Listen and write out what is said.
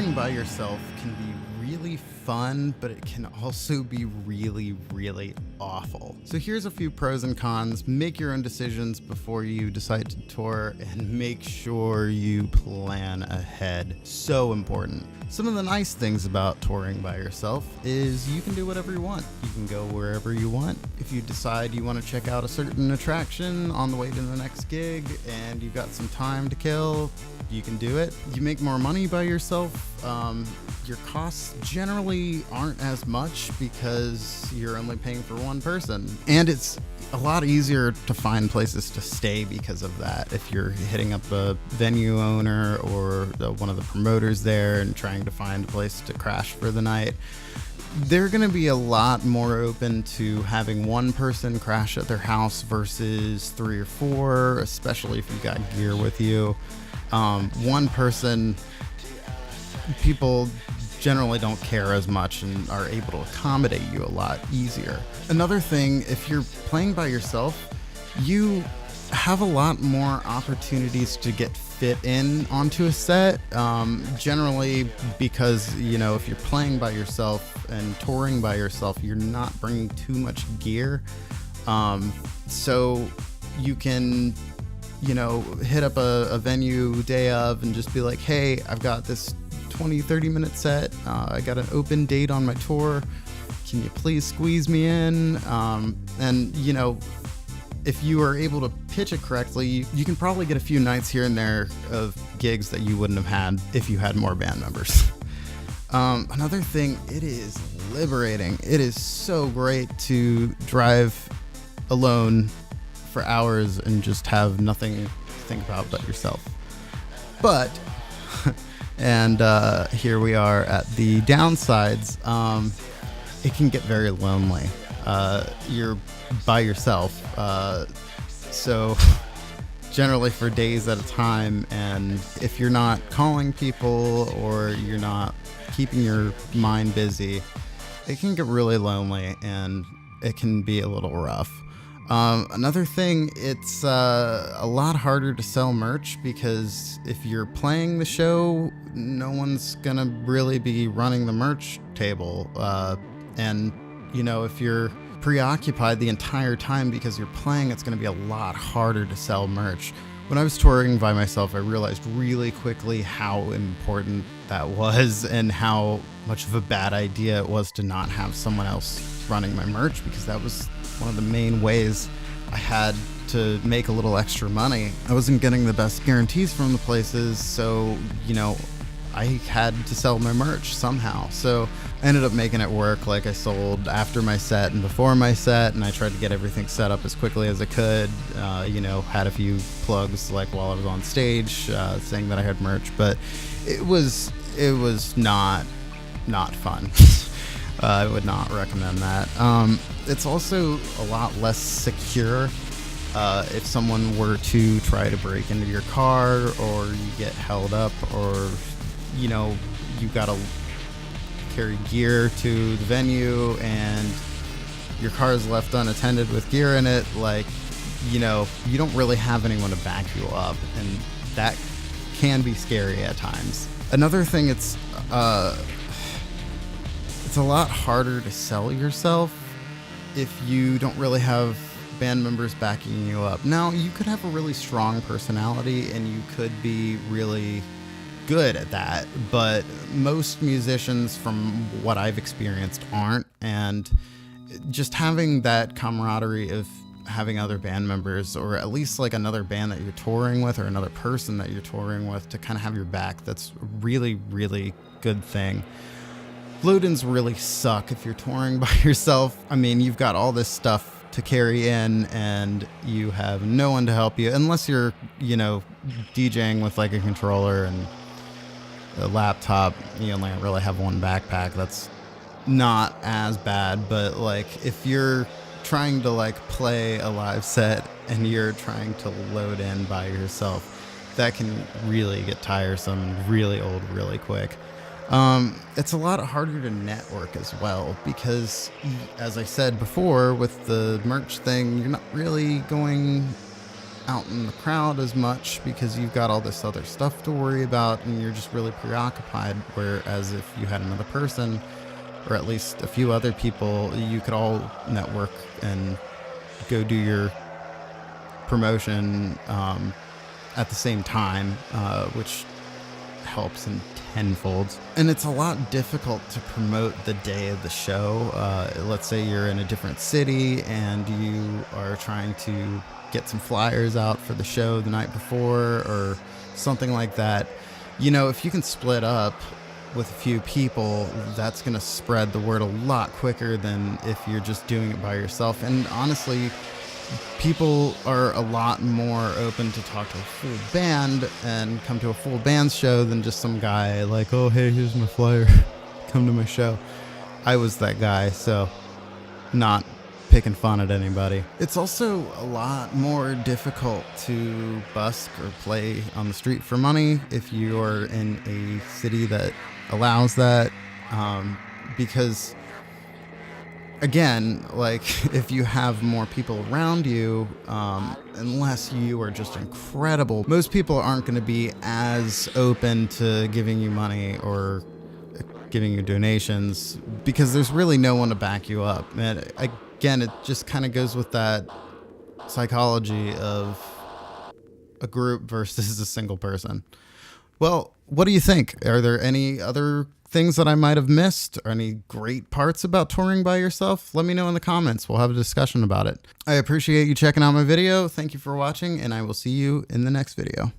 touring by yourself can be really fun, but it can also be really, really awful. So here's a few pros and cons. Make your own decisions before you decide to tour, and make sure you plan ahead. So important. Some of the nice things about touring by yourself is you can do whatever you want. You can go wherever you want. If you decide you want to check out a certain attraction on the way to the next gig and you've got some time to kill, you can do it. You make more money by yourself. Your costs generally aren't as much because you're only paying for one person. And it's a lot easier to find places to stay because of that. If you're hitting up a venue owner or one of the promoters there and trying to find a place to crash for the night, they're going to be a lot more open to having one person crash at their house versus 3 or 4, especially if you've got gear with you. One person, people generally don't care as much and are able to accommodate you a lot easier. Another thing, if you're playing by yourself, you have a lot more opportunities to get fit in onto a set, generally because, if you're playing by yourself and touring by yourself, you're not bringing too much gear. So you can hit up a venue day of and just be like, hey, I've got this 20-30 minute set. I got an open date on my tour. Can you please squeeze me in? And if you are able to pitch it correctly, you can probably get a few nights here and there of gigs that you wouldn't have had if you had more band members. Another thing, it is liberating. It is so great to drive alone for hours and just have nothing to think about but yourself. But, and here we are at the downsides. It can get very lonely. You're by yourself, so generally for days at a time, and if you're not calling people or you're not keeping your mind busy, it can get really lonely and it can be a little rough. Another thing, it's a lot harder to sell merch because if you're playing the show, no one's gonna really be running the merch table. And if you're preoccupied the entire time because you're playing, it's gonna be a lot harder to sell merch. When I was touring by myself, I realized really quickly how important that was and how much of a bad idea it was to not have someone else running my merch, because that was one of the main ways I had to make a little extra money. I wasn't getting the best guarantees from the places, so I had to sell my merch somehow. So I ended up making it work. Like, I sold after my set and before my set, and I tried to get everything set up as quickly as I could. Had a few plugs like while I was on stage, saying that I had merch, but it was not fun. I would not recommend that. It's also a lot less secure. If someone were to try to break into your car, or you get held up, or you gotta carry gear to the venue and your car is left unattended with gear in it, you don't really have anyone to back you up, and that can be scary at times. Another thing, it's a lot harder to sell yourself if you don't really have band members backing you up. Now, you could have a really strong personality and you could be really good at that, but most musicians, from what I've experienced, aren't. And just having that camaraderie of having other band members, or at least like another band that you're touring with, or another person that you're touring with, to kind of have your back, that's really, really good thing. Load-ins really suck if you're touring by yourself. I mean, you've got all this stuff to carry in and you have no one to help you, unless you're, DJing with like a controller and a laptop. You only really have one backpack. That's not as bad, but if you're trying to play a live set and you're trying to load in by yourself, that can really get tiresome and really old really quick. It's a lot harder to network as well, because, as I said before, with the merch thing, you're not really going out in the crowd as much because you've got all this other stuff to worry about and you're just really preoccupied. Whereas if you had another person, or at least a few other people, you could all network and go do your promotion at the same time, which helps in tenfold. And it's a lot difficult to promote the day of the show. Let's say you're in a different city and you are trying to get some flyers out for the show the night before or something like that. You know, if you can split up with a few people, that's going to spread the word a lot quicker than if you're just doing it by yourself. And honestly, people are a lot more open to talk to a full band and come to a full band show than just some guy like, oh, hey, here's my flyer. Come to my show. I was that guy, so not picking fun at anybody. It's also a lot more difficult to busk or play on the street for money if you're in a city that allows that, because again, like if you have more people around you, unless you are just incredible, most people aren't going to be as open to giving you money or giving you donations because there's really no one to back you up. And again, it just kind of goes with that psychology of a group versus a single person. Well, what do you think? Are there any other things that I might have missed or any great parts about touring by yourself? Let me know in the comments. We'll have a discussion about it. I appreciate you checking out my video. Thank you for watching, and I will see you in the next video.